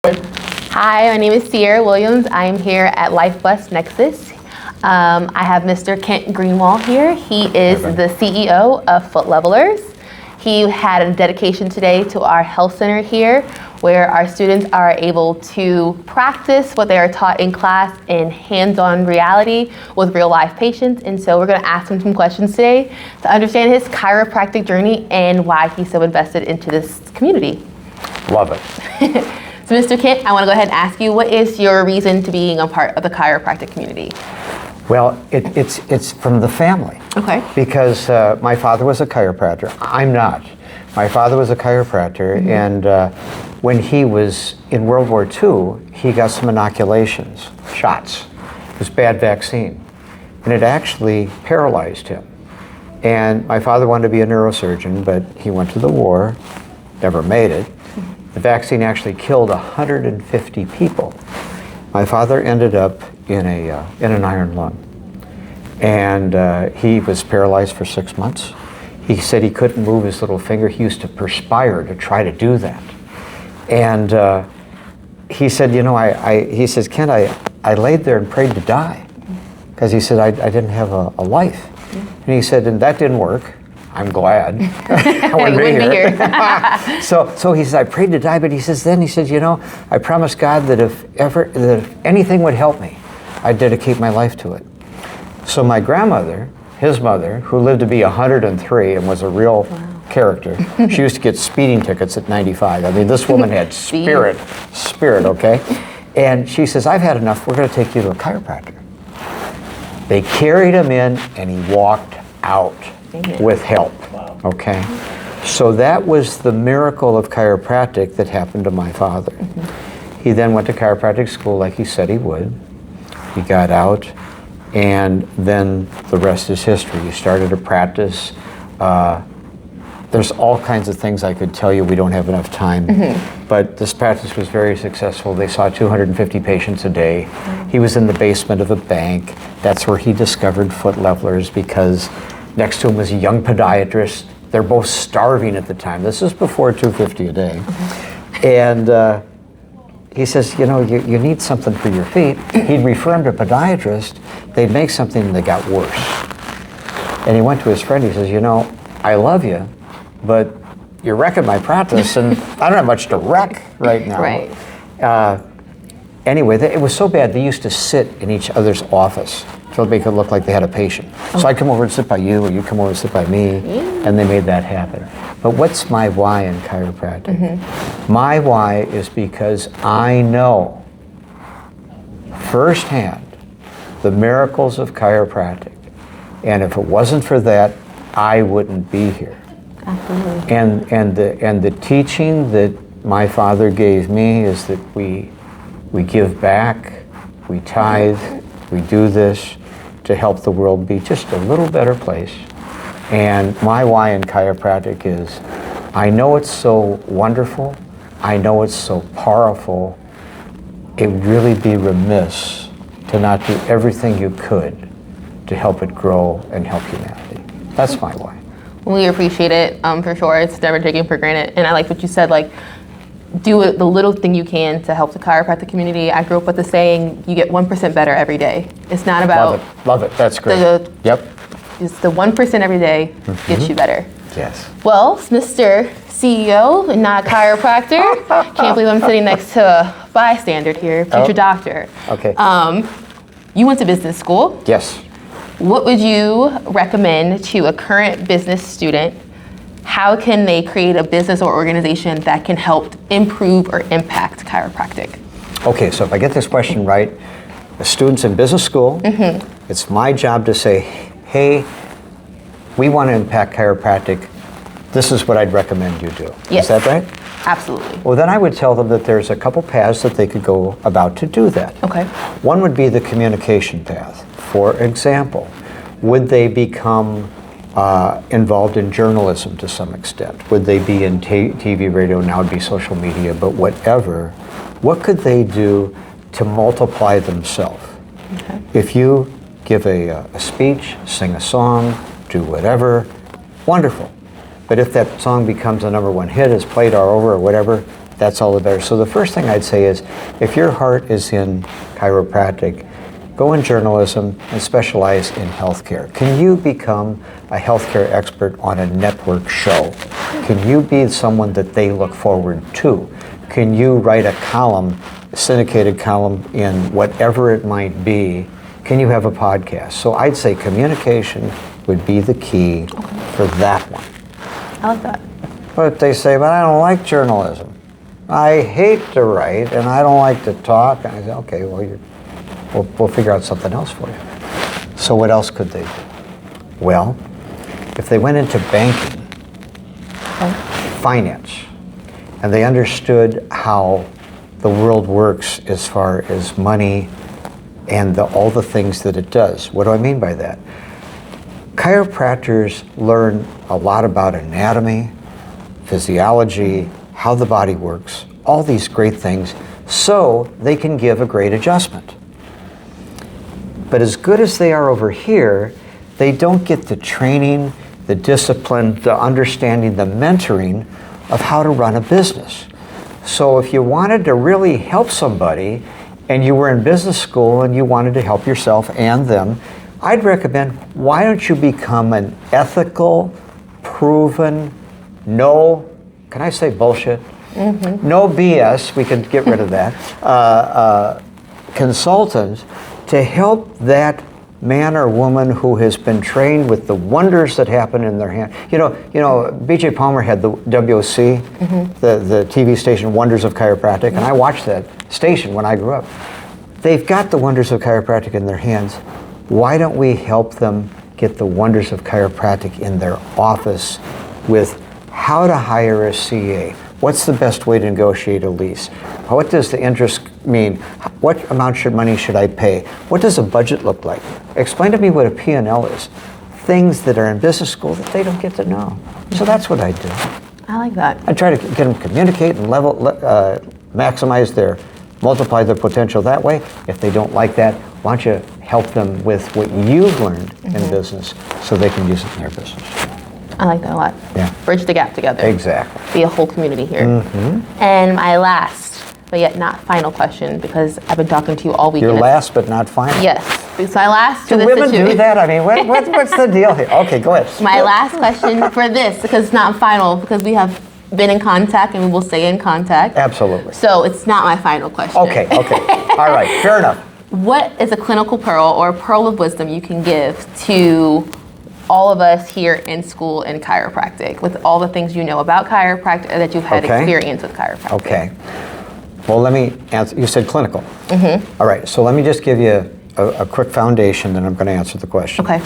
Hi, my name is Cierra Williams. I'm here at Life Nexus. I have Mr. Kent Greenawalt here. He is the CEO of Foot Levelers. He had a dedication today to our health center here, where our students are able to practice what they are taught in class in hands-on reality with real life patients. And so we're going to ask him some questions today to understand his chiropractic journey and why he's so invested into this community. Love it. So Mr. Kent, I want to go ahead and ask you, what is your reason to being a part of the chiropractic community? Well, it's from the family. Okay. Because my father was a chiropractor. I'm not. My father was a chiropractor, and when he was in World War II, he got some inoculations, shots. It was a bad vaccine, and it actually paralyzed him. And my father wanted to be a neurosurgeon, but he went to the war, never made it. The vaccine actually killed 150 people. My father ended up in an iron lung, and he was paralyzed for 6 months. He said he couldn't move his little finger. He used to perspire to try to do that. And he said, you know, he says, Kent, I laid there and prayed to die, because he said I didn't have a life. And he said, and that didn't work. I'm glad. I wouldn't be here. So he says, I prayed to die, but he says, you know, I promised God that if anything would help me, I'd dedicate my life to it. So my grandmother, his mother, who lived to be 103 and was a real character, she used to get speeding tickets at 95. I mean, this woman had spirit, okay? And she says, I've had enough, we're gonna take you to a chiropractor. They carried him in and he walked out with help, okay? So that was the miracle of chiropractic that happened to my father. He then went to chiropractic school like he said he would. He got out, and then the rest is history. He started to practice. There's all kinds of things I could tell you. We don't have enough time. But this practice was very successful. They saw 250 patients a day. He was in the basement of a bank. That's where he discovered Foot Levelers, because next to him was a young podiatrist. They're both starving at the time. This is before $250 a day. And he says, you know, you need something for your feet. He'd refer him to a podiatrist. They'd make something and they got worse. And he went to his friend. He says, you know, I love you, but you're wrecking my practice, and I don't have much to wreck right now. Right. Anyway, it was so bad they used to sit in each other's office so they could look like they had a patient. So I'd come over and sit by you, or you come over and sit by me, and they made that happen. But what's my why in chiropractic? My why is because I know firsthand the miracles of chiropractic. And if it wasn't for that, I wouldn't be here. Absolutely. And the teaching that my father gave me is that we give back, we tithe, we do this to help the world be just a little better place. And my why in chiropractic is, I know it's so wonderful, I know it's so powerful, it would really be remiss to not do everything you could to help it grow and help humanity. That's my why. We appreciate it, for sure. It's never taken for granted. And I like what you said, like, do the little thing you can to help the chiropractic community. I grew up with the saying, you get 1% better every day. It's not about... Love it, that's great. Yep. It's the 1% every day gets you better. Yes. Well, Mr. CEO, not a chiropractor. Can't believe I'm sitting next to a bystander here, future doctor. Okay. You went to business school. Yes. What would you recommend to a current business student? How can they create a business or organization that can help improve or impact chiropractic? Okay, so if I get this question right, the students in business school, it's my job to say, hey, we want to impact chiropractic. This is what I'd recommend you do. Yes. Is that right? Absolutely. Well, then I would tell them that there's a couple paths that they could go about to do that. Okay. One would be the communication path. For example, would they become involved in journalism to some extent? Would they be in TV, radio, now it'd be social media, but whatever. What could they do to multiply themselves? Okay. If you give a speech, sing a song, do whatever, wonderful. But if that song becomes a #1 hit, is played all over or whatever, that's all the better. So the first thing I'd say is, if your heart is in chiropractic, go in journalism and specialize in healthcare. Can you become a healthcare expert on a network show? Can you be someone that they look forward to? Can you write a column, a syndicated column in whatever it might be? Can you have a podcast? So I'd say communication would be the key for that one. I like that. But they say, but I don't like journalism. I hate to write and I don't like to talk. And I say, okay, well, we'll figure out something else for you. So what else could they do? Well, if they went into banking, finance, and they understood how the world works as far as money and all the things that it does. What do I mean by that? Chiropractors learn a lot about anatomy, physiology, how the body works, all these great things, so they can give a great adjustment. But as good as they are over here, they don't get the training, the discipline, the understanding, the mentoring of how to run a business. So if you wanted to really help somebody and you were in business school and you wanted to help yourself and them, I'd recommend, why don't you become an ethical, proven, can I say bullshit? Mm-hmm. No BS, we can get rid of that, consultant to help that man or woman who has been trained with the wonders that happen in their hand. You know, B.J. Palmer had the WOC, the TV station Wonders of Chiropractic, and I watched that station when I grew up. They've got the wonders of chiropractic in their hands. Why don't we help them get the wonders of chiropractic in their office with how to hire a CA? What's the best way to negotiate a lease? What does the interest mean? What amount of money should I pay? What does a budget look like? Explain to me what a P&L is. Things that are in business school that they don't get to know. So that's what I do. I like that. I try to get them to communicate and multiply their potential that way. If they don't like that, why don't you help them with what you've learned in business so they can use it in their business. I like that a lot. Yeah. Bridge the gap together. Exactly. Be a whole community here. And my last, but yet not final question, because I've been talking to you all week. Your last but not final? Yes. So my last do women do that? I mean, what's the deal here? Okay, go ahead. My last question for this, because it's not final, because we have been in contact and we will stay in contact. Absolutely. So it's not my final question. Okay. All right, fair enough. What is a clinical pearl or a pearl of wisdom you can give to all of us here in school in chiropractic, with all the things you know about chiropractic that you've had experience with chiropractic? Okay. Well, let me answer. You said clinical. All right, so let me just give you a quick foundation, then I'm going to answer the question. Okay.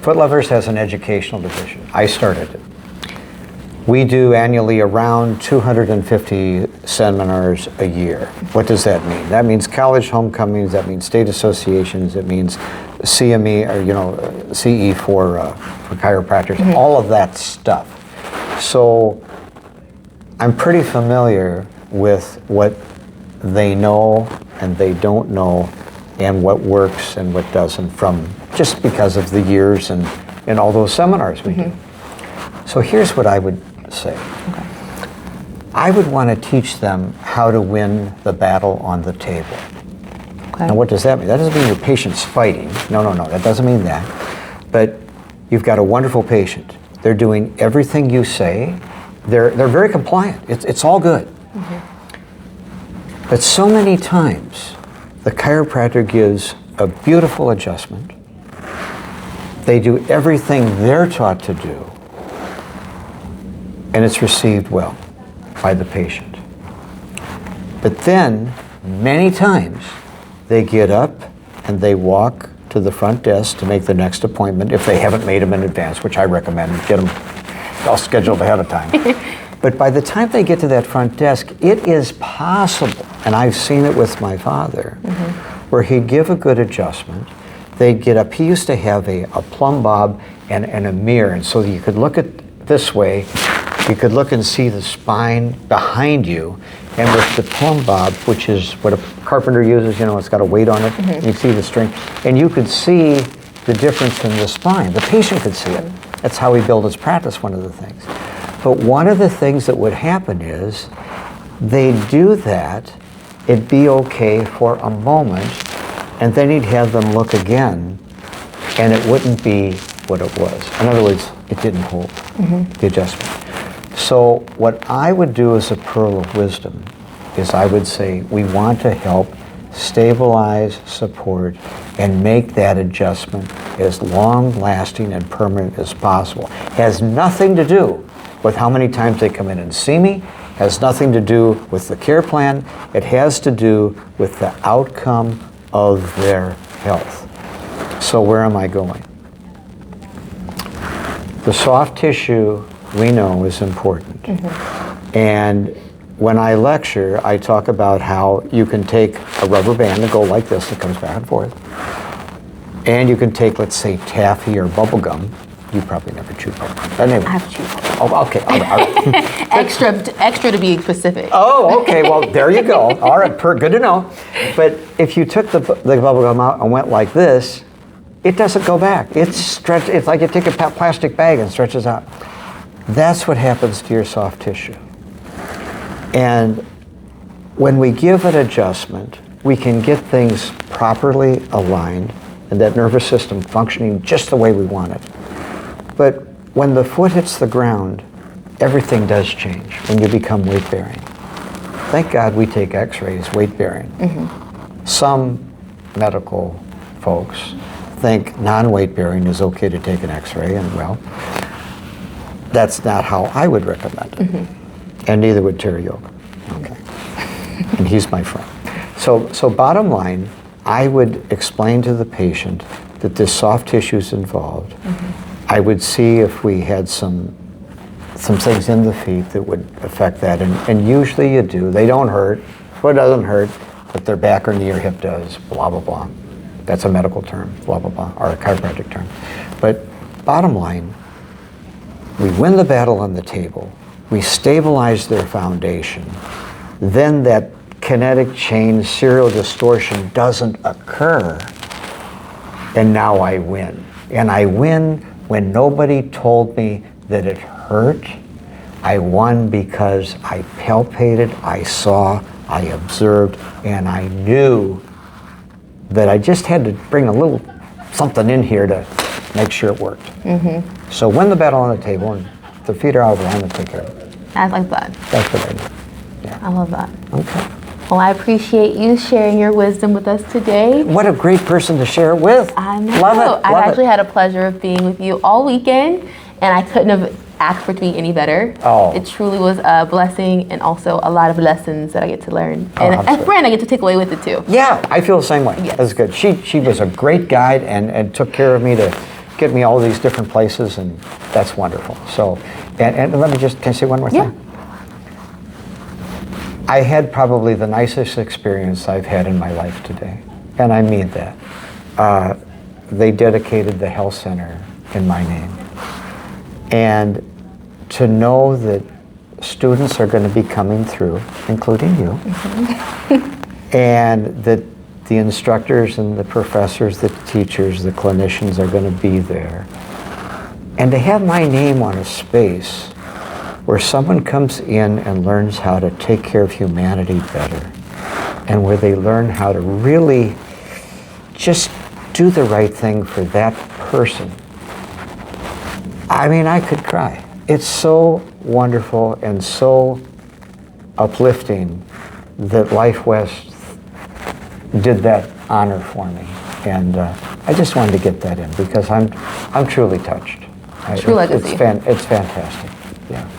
Foot Lovers has an educational division. I started it. We do annually around 250 seminars a year. What does that mean? That means college homecomings, that means state associations, it means CME, or CE for chiropractors, all of that stuff. So I'm pretty familiar with what they know and they don't know, and what works and what doesn't, from just because of the years and all those seminars we do. So here's what I would say. I would want to teach them how to win the battle on the table. Now, what does that mean? That doesn't mean your patient's fighting. No, that doesn't mean that. But you've got a wonderful patient. They're doing everything you say. They're very compliant. It's all good. But so many times, the chiropractor gives a beautiful adjustment. They do everything they're taught to do, and it's received well by the patient. But then, many times, they get up and they walk to the front desk to make the next appointment, if they haven't made them in advance, which I recommend. Get them all scheduled ahead of time. But by the time they get to that front desk, it is possible, and I've seen it with my father, where he'd give a good adjustment. They'd get up. He used to have a plumb bob and a mirror, and so you could look at this way. You could look and see the spine behind you, and with the plumb bob, which is what a carpenter uses, it's got a weight on it, and you see the string, and you could see the difference in the spine. The patient could see it. That's how he built his practice, one of the things. But one of the things that would happen is They do that, it'd be okay for a moment, and then he'd have them look again, and it wouldn't be what it was. In other words, it didn't hold, the adjustment. So what I would do as a pearl of wisdom is I would say, we want to help stabilize, support, and make that adjustment as long-lasting and permanent as possible. Has nothing to do with how many times they come in and see me, has nothing to do with the care plan, it has to do with the outcome of their health. So where am I going? The soft tissue, we know, is important. And when I lecture, I talk about how you can take a rubber band and go like this, that comes back and forth. And you can take, let's say, taffy or bubble gum. You probably never chewed bubble gum. Anyway. I have chewed bubble gum. Oh, okay. All right. extra to be specific. Oh, okay. Well, there you go. All right. Good to know. But if you took the bubble gum out and went like this, it doesn't go back. It's stretched. It's like you take a plastic bag and stretches out. That's what happens to your soft tissue. And when we give an adjustment, we can get things properly aligned and that nervous system functioning just the way we want it. But when the foot hits the ground, everything does change when you become weight-bearing. Thank God we take x-rays weight-bearing. Some medical folks think non-weight-bearing is okay to take an x-ray, and well, that's not how I would recommend it. And neither would Terry Yoke. Okay. And he's my friend. So bottom line, I would explain to the patient that this soft tissue is involved. I would see if we had some things in the feet that would affect that, and usually you do. They don't hurt, foot doesn't hurt, but their back or knee or hip does, blah, blah, blah. That's a medical term, blah, blah, blah, or a chiropractic term. But bottom line, we win the battle on the table, we stabilize their foundation, then that kinetic chain serial distortion doesn't occur, and now I win. And I win when nobody told me that it hurt. I won because I palpated, I saw, I observed, and I knew that I just had to bring a little something in here to make sure it worked. So win the battle on the table, and the feet are out of the line, and take care of it. I like that. That's what I do. Yeah. I love that. Okay. Well, I appreciate you sharing your wisdom with us today. What a great person to share it with. I know. Love it. I've actually had a pleasure of being with you all weekend, and I couldn't have asked for it to be any better. Oh. It truly was a blessing, and also a lot of lessons that I get to learn. And a friend I get to take away with it too. Yeah, I feel the same way. Yes. That's good. She was a great guide and took care of me to get me all these different places, and that's wonderful. So, and let me just, can I say one more thing? I had probably the nicest experience I've had in my life today, and I mean that. They dedicated the health center in my name. And to know that students are going to be coming through, including you, and that the instructors and the professors, the teachers, the clinicians are going to be there, and to have my name on a space where someone comes in and learns how to take care of humanity better, and where they learn how to really just do the right thing for that person. I mean, I could cry. It's so wonderful and so uplifting that Life West did that honor for me. And I just wanted to get that in because I'm truly touched. True legacy. It's fantastic. Yeah.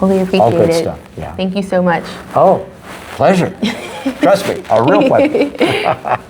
Well, we appreciate All good it. stuff. Yeah. Thank you so much. Oh, pleasure. Trust me, a real pleasure.